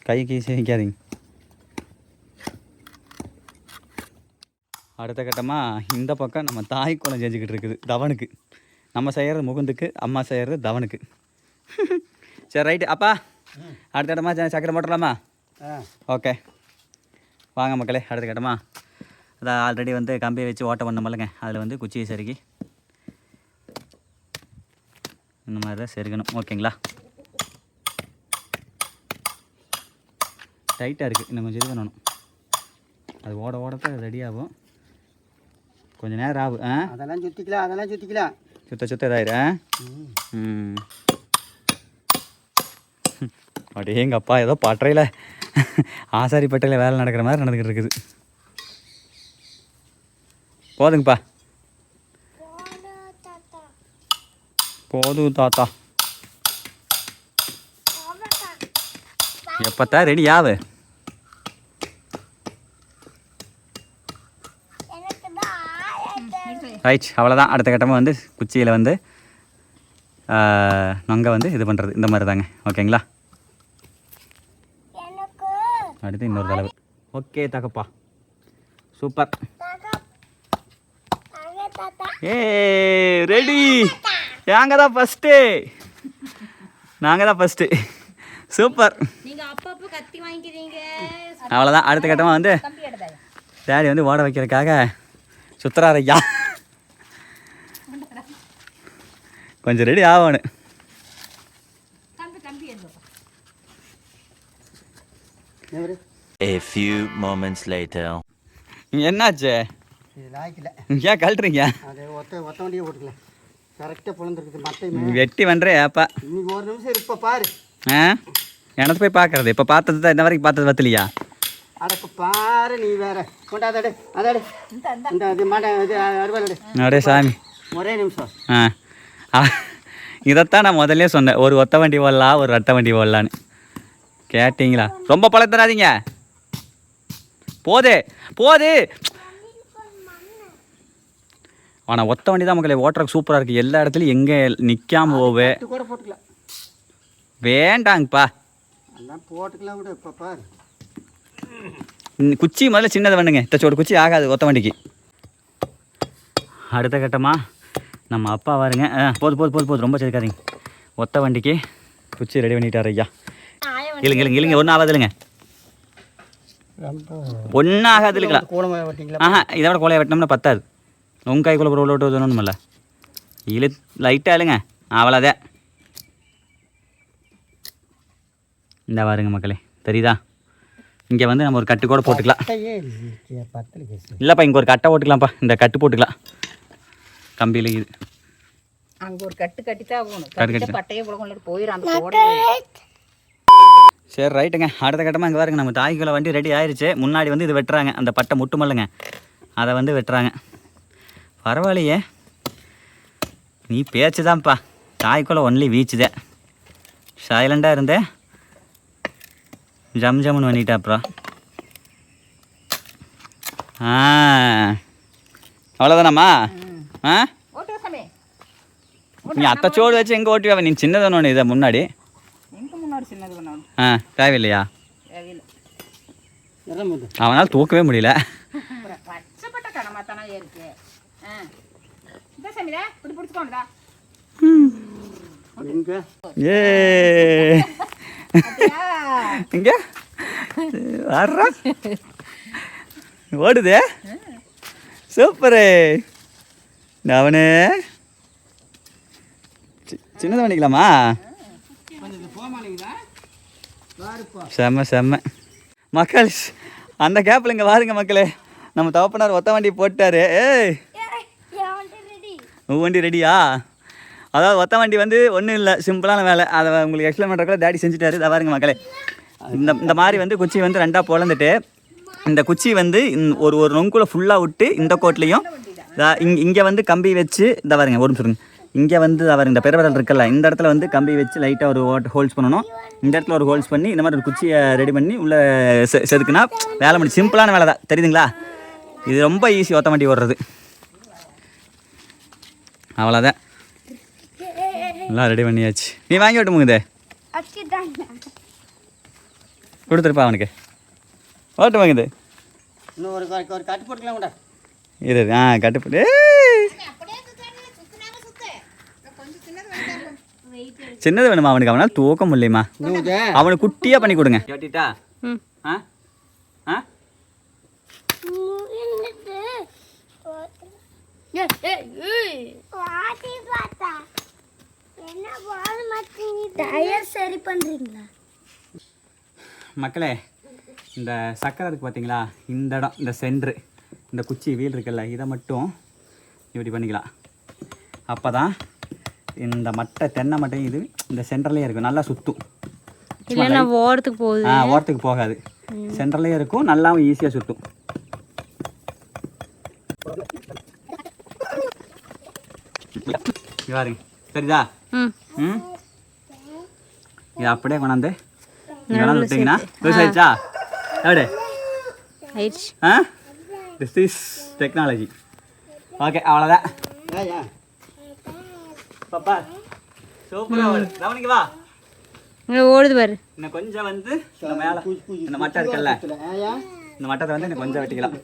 Speaker 1: கை கீசி வைக்காதீங்க. அடுத்த கட்டமாக இந்த பக்கம் நம்ம தாய் குளம் செஞ்சுக்கிட்டு இருக்குது தவனுக்கு. நம்ம செய்கிறது முகுந்துக்கு, அம்மா செய்கிறது தவனுக்கு. சரி ரைட்டு. அப்பா அடுத்த கட்டமா சக்கரை போட்டுடலாமா? ஓகே வாங்க மக்களே. அடுத்த கட்டமா அதான் ஆல்ரெடி வந்து கம்பியை வச்சு ஓட்ட பண்ணமல்லங்க, அதில் வந்து குச்சியை செருகி இந்த மாதிரி தான் செருகணும். ஓகேங்களா, டைட்டாக இருக்குது, இன்னும் கொஞ்சம் இது பண்ணணும். அது ஓட ஓடத்தான் ரெடி ஆகும், கொஞ்சம் நேரம் ஆகும்.
Speaker 2: அதெல்லாம் சுற்றிக்கலாம்
Speaker 1: சுத்த இதாயிரு. அப்படியே எங்கள் அப்பா ஏதோ பட்டறையில் ஆசாரிப்பட்டையில் வேலை நடக்கிற மாதிரி நடந்துக்கிட்டு இருக்குது. போதுங்கப்பா, போதும் தாத்தா. எப்பத்தான் ரெடி ஆகு? ரைட், அவ்வளோதான். அடுத்த கட்டமாக வந்து குச்சியில் வந்து நொங்க வந்து இது பண்ணுறது இந்த மாதிரி தாங்க. ஓகேங்களா, அடுத்து இன்னொரு தடவை. ஓகே தகப்பா, சூப்பர். ஏ ரெடி. நாங்கள் தான் ஃபஸ்ட்டு. சூப்பர். அவ்வளோதான். அடுத்த கட்டமாக வந்து டேடி வந்து ஓட வைக்கிறதுக்காக சுத்துறாரு ஐயா. கொஞ்சம் ரெடி ஆகணும்.
Speaker 5: A few moments later.
Speaker 1: என்னாச்சு? ஏன் கழட்டுறீங்க?
Speaker 2: ஒத்த வண்டியை ஓட்டுக்கலாம். கரெக்டாக பிறந்திருக்குது மட்டை
Speaker 1: வெட்டி பண்ணுறேன். ஏப்பா
Speaker 2: இன்னைக்கு ஒரு நிமிஷம் இருப்ப பாரு.
Speaker 1: எனக்கு போய் பார்க்கறது. இப்போ பார்த்தது தான், இந்த வரைக்கும் பார்த்தது பத்தலையா?
Speaker 2: அடப்ப பாரு நீ வேற கொண்டாதாடு. அதாடு இந்த இது மாட்டை இது அறுவலை.
Speaker 1: அப்படியே சாமி
Speaker 2: ஒரே நிமிஷம்.
Speaker 1: இதைத்தான் நான் முதல்ல சொன்னேன், ஒரு ஒத்த வண்டி ஓடலாம், ஒரு ரெட்டை வண்டி ஓடலான்னு. கேட்டிங்களா? ரொம்ப பழம் தராதீங்க. போது. ஆனால் ஒத்த வண்டி தான் மக்களே ஓட்டுறதுக்கு சூப்பராக இருக்குது. எல்லா இடத்துலையும் எங்கே நிற்காம போவே.
Speaker 2: கூட போட்டுக்கலாம்.
Speaker 1: வேண்டாங்கப்பா,
Speaker 2: எல்லாம் போட்டுக்கலாம் விட. இப்போ பாரு
Speaker 1: குச்சி முதல்ல சின்னதை பண்ணுங்க. தச்சோட குச்சி ஆகாது ஒத்த வண்டிக்கு. அடுத்த கட்டமாக நம்ம அப்பா வாருங்க. போது ரொம்ப சேர்க்காதீங்க. ஒத்த வண்டிக்கு குச்சி ரெடி பண்ணிட்டார் ஐயா. இல்லைங்க ஒன்றும் ஆகாது. இல்லைங்க ஒன்றும் ஆகாது. இல்லைங்களா? இதை விட கோலையை வெட்டினோம்னா பத்தாது. உங்கள் கைக்குள்ளே ஒரு உள்ள விட்டு இல்லை லைட்டாக இல்லைங்க, அவ்வளோதே. இந்த பாருங்க மக்களே, தெரியுதா? இங்கே வந்து நம்ம ஒரு கட்டு கூட போட்டுக்கலாம். இல்லைப்பா, இங்கே ஒரு கட்டை போட்டுக்கலாம்ப்பா. இந்த கட்டு போட்டுக்கலாம் கம்பியில். இது
Speaker 3: அங்கே ஒரு கட்டு கட்டித்தான் போகணும்.
Speaker 1: கட்டு
Speaker 3: பட்டையே போயிடும் அந்த போட.
Speaker 1: சரி ரைட்டுங்க. அடுத்த கட்டமாக இங்கே பாருங்க, நம்ம தாய்க்குள்ள வண்டி ரெடி ஆயிடுச்சு. முன்னாடி வந்து இது வெட்டுறாங்க, அந்த பட்டை முட்டுமல்லுங்க. அதை வந்து வெட்டுறாங்க. பரவாயில்லையே, நீ பேச்சு தான்ப்பா, தாய்க்குள்ள ஒன்லி வீச்சுதே. சைலண்டாக இருந்தேன், ஜம் ஜம்னு பண்ணிட்டேன். அப்புறம் அவ்வளோதானம்மா. ஆ
Speaker 3: ஓட்டு சாமி.
Speaker 1: நீ அத்தச்சோடு வச்சு எங்கே ஓட்டுவா? நீ சின்னது ஒன்று இதை முன்னாடி
Speaker 3: எங்கே முன்னாடி சின்னது பண்ணாலும்
Speaker 1: தேவையில்லையா?
Speaker 3: தேவையில்லை.
Speaker 1: அவனால் தூக்கவே முடியல.
Speaker 3: பச்சைப்பட்ட கடமா தானே இருக்கு. இந்த சாமிடா இப்படி பிடிச்சிக்கோண்டா.
Speaker 1: ஏ இங்க வர்றா, ஓடுதே, சூப்பரு. அவனு சின்னதாக பண்ணிக்கலாமா? செம்ம செம்ம. மக்கள் அந்த கேப்பில் இங்கே பாருங்க மக்களே, நம்ம தவப்பனார் ஒத்த வண்டி போட்டாரு. ஏய் வண்டி ரெடியா? அதாவது ஒத்த வண்டி வந்து ஒன்றும் இல்லை, சிம்பிளான வேலை. அதை உங்களுக்கு எக்ஸ்பிளைன் பண்ணுறக்குள்ள டேடி செஞ்சுட்டாரு. இதை பாருங்க மக்களே, இந்த மாதிரி வந்து குச்சி வந்து ரெண்டாக பொழந்துட்டு, இந்த குச்சி வந்து ஒரு நொங்குல ஃபுல்லாக விட்டு இந்த கோட்லேயும் இங்கே வந்து கம்பி வச்சு, இந்த பாருங்க ஒரு நிமிஷம், இங்கே வந்து அவர் இந்த பெருவிரல் இருக்குல்ல, இந்த இடத்துல வந்து கம்பி வச்சு லைட்டாக ஒரு ஹோல்ஸ் பண்ணணும். இந்த இடத்துல ஒரு ஹோல்ஸ் பண்ணி இந்த மாதிரி ஒரு குச்சியை ரெடி பண்ணி உள்ளே செதுக்குனா வேலை பண்ணி. சிம்பிளான வேலை தான், தெரியுதுங்களா? இது ரொம்ப ஈஸி ஒத்த வண்டி ஓடுறது. அவ்வளோதான், எல்லாம் ரெடி பண்ணியாச்சு. நீ வாங்கி விட்டு முங்குதே, கொடுத்துருப்பா அவனுக்கு. ஓட்டு வாங்குது.
Speaker 2: இன்னும் ஒரு கட்டு போட்டுக்கலாம் கூட.
Speaker 1: இரு, கட்டு போட்டு. சின்னது வேணுமா அவனுக்கு? அவனால் தூக்க முடியுமா? அவனுக்கு குட்டியாக பண்ணி கொடுங்க. கேட்டிட்டா?
Speaker 4: சரி பண்றீங்களா
Speaker 1: மக்களே? இந்த சக்கரை இருக்குது பார்த்தீங்களா, இந்த இடம், இந்த சென்ட்ரு, இந்த குச்சி வீல் இருக்குல்ல, இதை மட்டும் இப்படி பண்ணிக்கலாம். அப்போ தான் இந்த மட்டை, தென்னை மட்டையும் இது இந்த சென்டர்லேயே இருக்கும், நல்லா சுற்றும்.
Speaker 3: ஓரத்துக்கு போகுது.
Speaker 1: ஓரத்துக்கு போகாது, சென்டர்லேயே இருக்கும், நல்லாவும் ஈஸியாக சுற்றும். பாருங்க, சரிதா? இது அப்படியே கொண்டாந்து இதெல்லாம் விட்டீங்கன்னா ஆயிடுச்சா? எப்படி? This is technology. ஓகே, அவ்வளோதான். பாப்பா சூப்பராக ஓடு. கவனிக்க வா,
Speaker 3: ஓடுது பாரு.
Speaker 1: இன்னும் கொஞ்சம் வந்து இந்த மேலே இந்த மட்டை இருக்குல்ல, இந்த மட்டத்தை வந்து இன்னும் கொஞ்சம் வெட்டிக்கலாம்.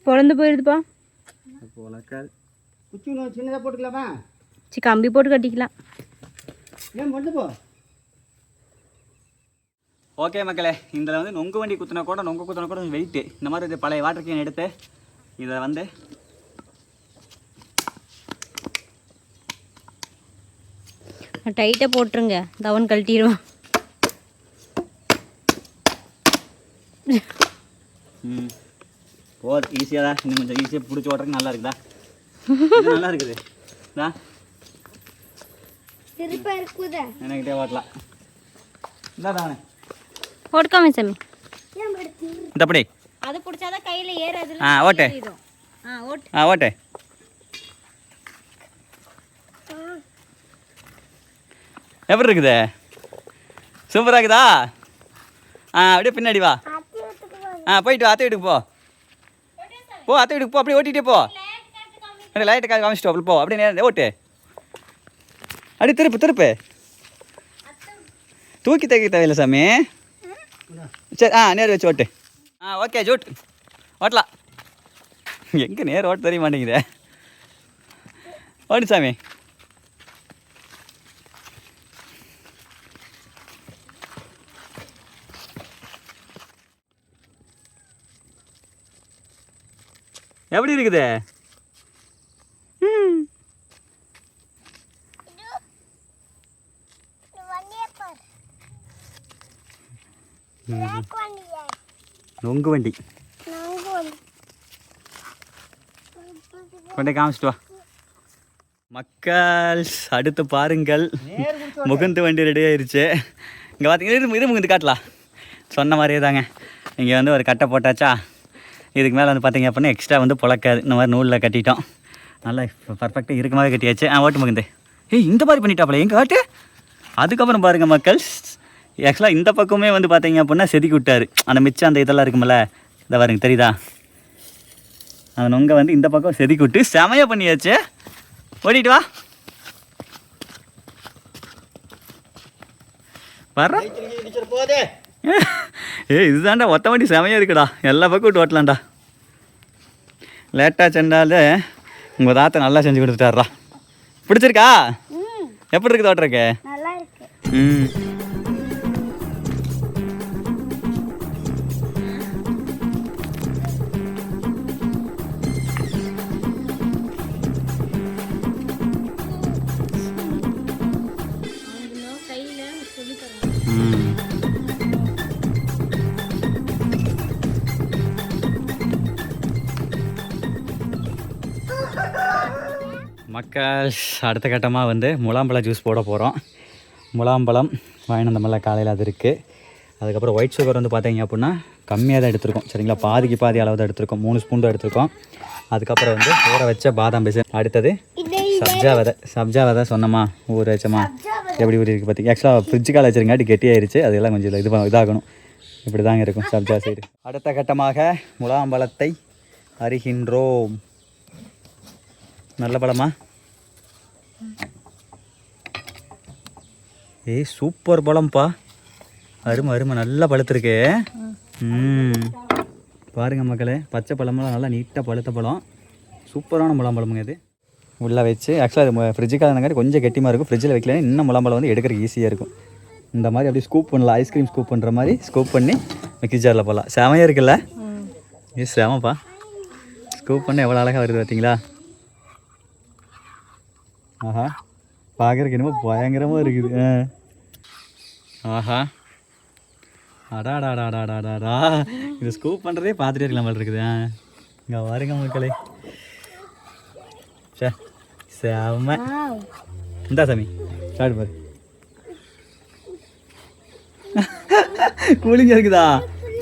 Speaker 3: பொழந்து போயிருதுப்பா.
Speaker 2: குச்சி சின்னதாக போட்டுக்கலாமா?
Speaker 3: கம்பி போட்டு கட்டிக்கலாம்.
Speaker 2: ஏன் கொண்டு போ.
Speaker 1: ஓகே மக்களே, இதில் வந்து நொங்கு வண்டி குத்துனா கூட கொஞ்சம் வெயிட்டு. இந்த மாதிரி இது பழைய வாட்டர் கேன் எடுத்து இதை வந்து
Speaker 3: டைட்டாக போட்டுருங்க, தவன் கழட்டிடுவான்.
Speaker 1: போது ஈஸியாக தான், இன்னும் கொஞ்சம் ஈஸியாக பிடிச்சி ஓட்டுறதுக்கு நல்லா இருக்குதா? நல்லா இருக்குது தான், எனக்கிட்டே ஓட்டலாம். இந்தாதானே
Speaker 3: ஓட்டுக்காமே சாமி.
Speaker 1: இந்த அப்படி
Speaker 3: அது பிடிச்சாதான் கையில் ஏறாது.
Speaker 1: ஓட்டு ஓட்டு. எப்படி இருக்குது? சூப்பராக இருக்குதா? அப்படியே பின்னாடி வா. போயிட்டு வா, அத்தை வீட்டுக்கு போ, அத்தை வீட்டுக்கு போ, அப்படியே ஓட்டிகிட்டே போ. அப்படியே லைட்டை காமிச்சிட்டு அப்படி போ, அப்படியே நேரம் ஓட்டு. அப்படியே திருப்பு. தூக்கி தைக்க தேவையில்லை சாமி. சரி, நேர் வச்சு ஓட்டு. ஓகே ஜூட், ஓட்டலாம். எங்கே நேர் ஓட்ட தெரிய மாட்டேங்குதே. ஓட்டு சாமி. எப்படி இருக்குது? நொங்கு வண்டி கொண்டே காமிச்சிட்டு வா. மக்கள் அடுத்து பாருங்கள், முகுந்து வண்டி ரெடி ஆயிடுச்சு. இங்கே பார்த்தீங்கன்னா இருமுங்க இது காட்டலாம் சொன்ன மாதிரியே தாங்க. இங்கே வந்து ஒரு கட்டை போட்டாச்சா, இதுக்கு மேலே வந்து பார்த்தீங்க அப்படின்னா எக்ஸ்ட்ரா வந்து புழக்காது. இந்த மாதிரி நூலில் கட்டிட்டோம், நல்லா பர்ஃபெக்டாக இருக்க மாதிரி கட்டியாச்சு. ஓட்டு மகுந்து இந்த மாதிரி பண்ணிட்டாப்ல எங்கள் காட்டு. அதுக்கப்புறம் பாருங்கள் மக்கள், ஆக்சுவலாக இந்த பக்கமே வந்து பார்த்தீங்க அப்படின்னா செதுக்கி விட்டார். அந்த மிச்சம் அந்த இதெல்லாம் இருக்குமில்ல, இதை பாருங்க தெரியுதா, அந்த நொங்க வந்து இந்த பக்கம் செதுக்கி விட்டு செமையாக பண்ணியாச்சு. ஓடிட்டு வா வர்ற. இதுதான்டா ஒத்த வண்டி செமையாக இருக்குடா, எல்லா பக்கம் விட்டு ஓட்டலாம்டா. லேட்டாக சென்றால் உங்கள் தாத்தா நல்லா செஞ்சு கொடுத்துட்டாரா. பிடிச்சிருக்கா? எப்படி இருக்குது ஓட்டுறக்கு?
Speaker 4: நல்லா இருக்கு.
Speaker 1: மக்கள் அடுத்த கட்டமாக வந்து முலாம்பழம் ஜூஸ் போட போகிறோம். முலாம்பழம் வாங்கின அந்த மாதிரிலாம் காலையில் அது இருக்குது. அதுக்கப்புறம் ஒயிட் சுகர் வந்து பார்த்தீங்க அப்படின்னா கம்மியாக தான் எடுத்திருக்கோம் சரிங்களா, பாதிக்கு பாதி அளவு தான் எடுத்திருக்கோம், 3 ஸ்பூன் தான் எடுத்திருக்கோம். அதுக்கப்புறம் வந்து ஊற வச்ச பாதாம் பிசின். அடுத்தது சப்ஜா விதை சொன்னோமா, ஊற வச்சோமா, எப்படி ஊறி இருக்குது பார்த்தீங்க. ஆக்சுவலாக ஃப்ரிட்ஜு கால வச்சுருங்காட்டி கெட்டியாயிருச்சு, அதெல்லாம் கொஞ்சம் இதாகணும். இப்படி தாங்க இருக்கும் சப்ஜா சைடு. அடுத்த கட்டமாக முலாம்பழத்தை அறிகின்றோம். நல்ல பழமா? சூப்பர் பழம்ப்பா, அருமை அருமை, நல்லா பழுத்துருக்கு. பாருங்க மக்களே, பச்சை பழமெல்லாம் நல்லா நீட்டாக பழுத்த பழம், சூப்பரான முலாம்பழமுங்க இது. உள்ளே வச்சு ஆக்சுவலாக அது ஃப்ரிட்ஜுக்காக இருந்தங்காட்டி கொஞ்சம் கெட்டிமாக இருக்கும், ஃப்ரிட்ஜில் வைக்கல இன்னும் முலாம்பழம் வந்து எடுக்கிறதுக்கு ஈஸியாக இருக்கும். இந்த மாதிரி அப்படியே ஸ்கூப் பண்ணலாம், ஐஸ்கிரீம் ஸ்கூப் பண்ணுற மாதிரி ஸ்கூப் பண்ணி மிக்ஸி ஜாரில் போடலாம். செமையாக இருக்குல்ல? செமப்பா, ஸ்கூப் பண்ண எவ்வளோ அழகாக வருது பார்த்தீங்களா? ஆஹா, பார்க்குறக்கு என்னமோ பயங்கரமாக இருக்குது. ஆஹா, அடாடாடாடாடாடா, இது ஸ்கூப் பண்ணுறதே பார்த்துட்டே இருக்கலாம் மாதிரி இருக்குது. இங்கே வருங்க மக்களே, சே செம்ம. இந்தா சாமி ஸ்டார்ட் பாரு. கூலிங்காக இருக்குதா?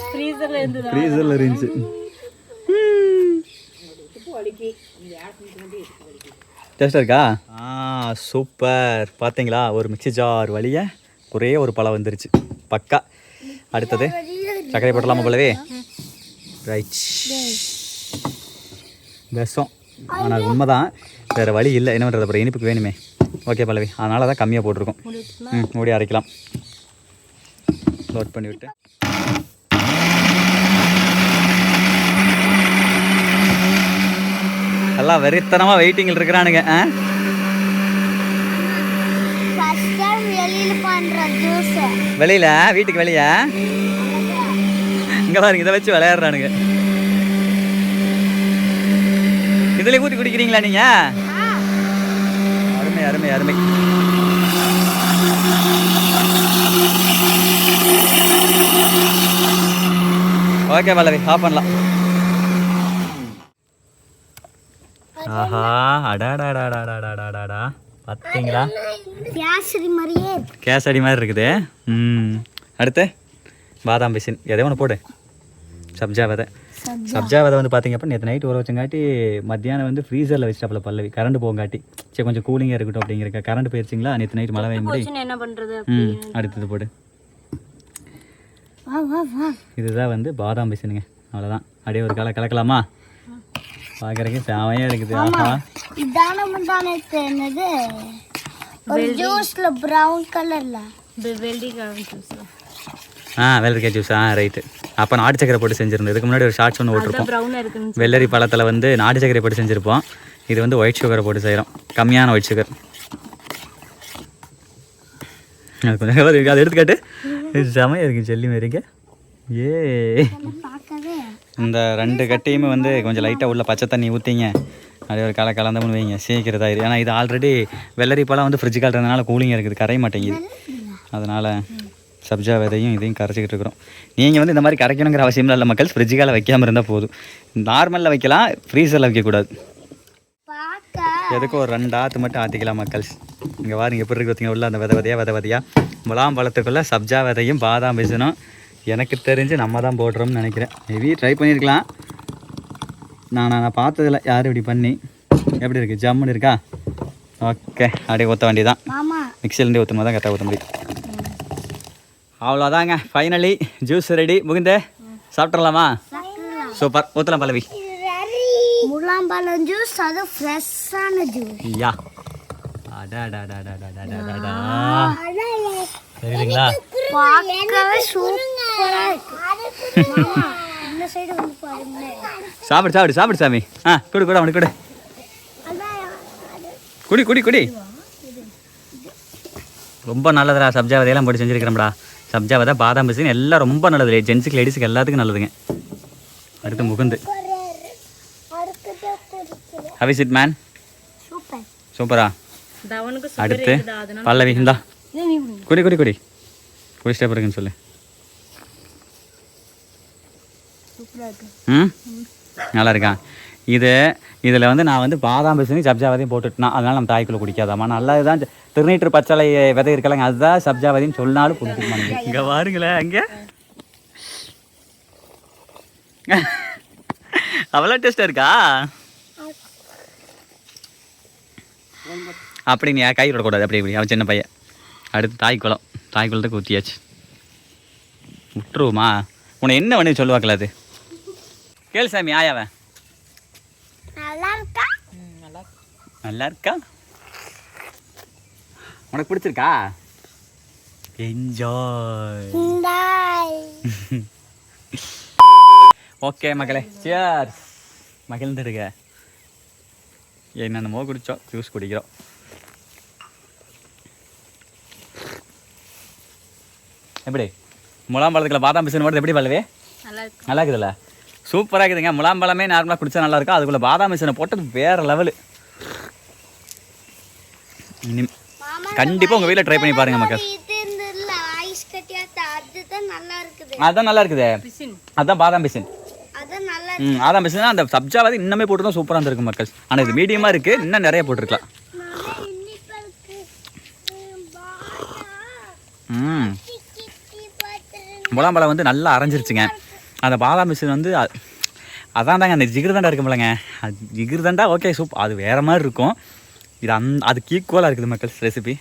Speaker 1: ஃப்ரீசரில் இருந்துச்சு. டேஸ்ட்டாக இருக்கா? சூப்பர். பார்த்தீங்களா, ஒரு மிக்ஸி ஜார் வழிய ஒரே ஒரு பழம் வந்துருச்சு, பக்கா. அடுத்தது சர்க்கரை போட்டலாமா போலவே? ரைட், விஷம். ஆனால் அது உண்மை தான், வேறு வழி இல்லை. என்ன பண்ணுறது, அப்புறம் இனிப்புக்கு வேணுமே. ஓகே பல்லவி, அதனால தான் கம்மியாக போட்டிருக்கோம். மூடி அரைக்கலாம். லோட் பண்ணிவிட்டு எல்லாம் வெறித்தனமாக வெயிட்டிங்கில் இருக்கிறானுங்க. வெளியில், வீட்டுக்கு வெளியே இங்கே பாருங்க, இதை வச்சு விளையாடுறானுங்க. இதுலேயே ஊற்றி குடிக்கிறீங்களா நீங்கள்? அருமை அருமை அருமை. ஓகே பல்லவி, ஆஃப் பண்ணலாம். ஆஹா, அடாடாடாடாடாடாடாடா, பார்த்தீங்களா, கேசரி மாதிரி இருக்குது. அடுத்து பாதாம் பிசின், எதோ ஒன்று போடு. சப்ஜா விதை வந்து பார்த்தீங்க அப்போ நேற்று நைட்டு ஊற வச்சங்காட்டி மத்தியானம் வந்து ஃப்ரீசரில் வச்சுட்டாப்புல பல்லவி, கரண்ட் போங்காட்டி. சரி கொஞ்சம் கூலிங்காக இருக்கட்டும் அப்படிங்கிறக்க. கரண்ட் போயிடுச்சிங்களா, நேற்று நைட்டு மழை பெய்ய முடியும்.
Speaker 3: என்ன பண்ணுறது?
Speaker 1: அடுத்தது போடு. இதுதான் வந்து பாதாம் பிசினுங்க, அவ்வளோதான். அப்படியே ஒரு கலக்கலாமா? பார்க்குறதுக்கு செமையாக இருக்குது. ஆஹா, வெள்ளரிக்காய் ஜூஸ். ரைட்டு. அப்போ நாட்டு சக்கரை போட்டு செஞ்சுருந்தோம். இதுக்கு முன்னாடி ஒரு ஷார்ட்ஸ் ஒன்று ஓட்டிருப்போம். வெள்ளரி பழத்தில் வந்து நாட்டு சக்கரை போட்டு செஞ்சுருப்போம். இது வந்து ஒயிட் சுகரை போட்டு செய்கிறோம், கம்மியான ஒயிட் சுகர். அது கொஞ்சம் இருக்குது, அதை எடுத்துக்காட்டு. இது செமையாக இருக்குது, ஜெல்லி மாரிங்க. இந்த 2 கட்டையுமே வந்து கொஞ்சம் லைட்டாக உள்ள பச்சை தண்ணி ஊற்றிங்க, அப்படியே ஒரு கலந்தமுன்னு வைங்க, சீக்கிரதாயிரு. ஏன்னா இது ஆல்ரெடி வெள்ளரி பழம் வந்து ஃப்ரிட்ஜு காட்டுறதுனால கூலிங்காக இருக்குது, கரைய மாட்டேங்குது. அதனால் சப்ஜா விதையும் இதையும் கரைச்சிக்கிட்டு இருக்கிறோம். நீங்கள் வந்து இந்த மாதிரி கரைக்கணுங்கிற அவசியம்லாம் இல்லை மக்கள், ஃப்ரிட்ஜுக்கால வைக்காமல் இருந்தால் போதும். நார்மலில் வைக்கலாம், ஃப்ரீசரில் வைக்கக்கூடாது. எதுக்கும் ஒரு 2 ஆற்று மட்டும் ஆற்றிக்கலாம் மக்கள். இங்கே வாருங்க எப்படி இருக்கு பார்த்தீங்கன்னா, உள்ள அந்த விதையாக முலாம்பழத்துக்குள்ளே சப்ஜா விதையும் பாதாம் பிசினும் எனக்கு தெரிஞ்சு நம்ம தான் போடுறோம்னு நினைக்கிறேன். மேபி ட்ரை பண்ணியிருக்கலாம். நான் பார்த்ததில்ல யாரும் இப்படி பண்ணி. எப்படி இருக்குது? ஜம்முன்னு இருக்கா? ஓகே, அப்படியே ஊற்ற வேண்டியதான்.
Speaker 4: மாமா
Speaker 1: மிக்சிலேருந்து ஊற்றும் போது தான் கரெக்டாக ஊற்ற முடியும். அவ்வளோதாங்க, ஃபைனலி ஜூஸ் ரெடி. முகுந்தே சாப்பிட்றலாமா? சூப்பர், ஊற்றலாம் பல்லவி.
Speaker 4: முலாம்பழம் ஜூஸ், அது ஃப்ரெஷ்ஷான ஜூஸ்.
Speaker 1: யா அடாடாடாடாடாடாடாடா. சரிங்களா?
Speaker 4: பார்க்கவே சூப்பரா இருக்கு. மாமா, இந்த சைடு வந்து பாருங்களேன்.
Speaker 1: சாப்பிடு சாப்பிடு சாப்பிடு சாமி. குடி கூட அவனுக்கு கொடு. குடி குடி குடி. ரொம்ப நல்லதுடா, சப்ஜா விதையெல்லாம் போட்டு செஞ்சுருக்கிறோம்டா. சப்ஜா விதை, பாதாம் பிசின் எல்லாம் ரொம்ப நல்லது. ஜென்ஸுக்கு லேடிஸுக்கு எல்லாத்துக்கும் நல்லதுங்க. அடுத்து Mukund. How is it man?
Speaker 4: Super.
Speaker 1: சூப்பரா?
Speaker 3: தவனுக்கு
Speaker 1: அடுத்து பல்லவி. இந்தா குடி குடி குடி. குடிச்சிட்டே பிறகுன்னு சொல்லு. நல்லா இருக்கா? இதில் வந்து நான் வந்து பாதாம் பிசினி சப்ஜாவதையும் போட்டுட்டேன். அதனால நம்ம தாய்க்குள்ளே குடிக்காதாம்மா. நல்லதுதான். திருநீற்று பச்சளை விதை இருக்கலங்க, அதுதான் சப்ஜாவதின்னு சொன்னாலும் குடிக்குமா? இங்கே பாருங்களேன், அங்கே அவ்வளோ டேஸ்ட்டாக இருக்கா? அப்படி நீ கை விடக்கூடாது. அப்படி இப்படி அவன் சின்ன பையன். அடுத்து தாய்க்குளம். தாய்க்குளத்துக்கு ஊற்றியாச்சு. விட்டுருவோமா? உன்னை என்ன பண்ணி சொல்லுவாக்கல அது? கேள் சாமி ஆயாவன்.
Speaker 4: நல்லா இருக்கா?
Speaker 1: நல்லா இருக்கா? உனக்கு பிடிச்சிருக்கா? என்ஜாய். ஓகே மக்களே, சியர்ஸ். மகிழ்ந்துடுங்க. என்னென்னமோ குடித்தோம், ஜூஸ் குடிக்கிறோம். எப்படி முலாம்பழத்துக்குள்ள பாதாம் பிசின் போடுறது எப்படி பல்லவே? நல்லா இருக்குதுல்ல? சூப்பராக இருக்குதுங்க. முலாம்பழமே நார்மலாக குடித்தா நல்லா இருக்கும். அதுக்குள்ளே பாதாம் பிசினை போட்டது வேறு லெவலு. கண்டிப்பாக உங்கள் வீட்டில் ட்ரை பண்ணி பாருங்கள் மக்கள். அதுதான் நல்லா இருக்குது. அதுதான் பாதாம் பிசின். பாதாம் பிசின் அந்த சப்ஜாவது இன்னமே போட்டு தான் சூப்பராக இருந்திருக்கு மக்கள். ஆனால் இது மீடியமாக இருக்குது, இன்னும் நிறைய போட்டிருக்கலாம். முலாம்பழம் வந்து நல்லா அரைஞ்சிருச்சுங்க. அந்த பாதாம் பிசின் வந்து அதான் தாங்க அந்த ஜிகிர்தண்டா இருக்குமில்லங்க, அது ஜிகிர்தண்டா ஓகே சூப், அது வேறு மாதிரி இருக்கும். இது அதுக்கு ஈக்குவலாக இருக்குது மக்கள் ரெசிபி.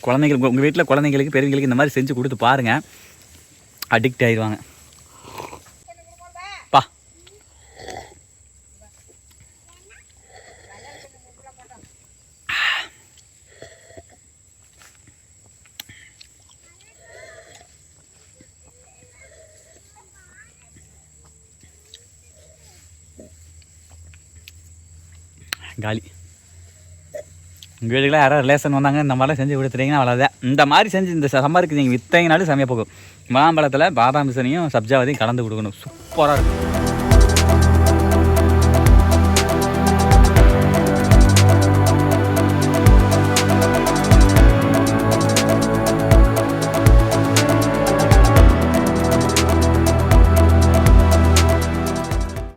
Speaker 1: குழந்தைங்களுக்கு, உங்கள் வீட்டில் குழந்தைங்களுக்கு பெரியவங்களுக்கு இந்த மாதிரி செஞ்சு கொடுத்து பாருங்கள், அடிக்ட் ஆயிடுவாங்க. பா காலி. உங்கள் வீட்டுக்குலாம் யாராவது ரிலேஷன் வந்தாங்க இந்த மாதிரிலாம் செஞ்சு கொடுத்துட்டீங்கன்னா அவ்வளோதான். இந்த மாதிரி செஞ்சு இந்த சம்பாருக்கு நீங்கள் விற்றீங்கனாலும் செமையாக போகும். மாம்பழத்தில் பாதாம் பிசினையும் சப்ஜாவதையும் கலந்து கொடுக்கணும், சூப்பராக இருக்கும்.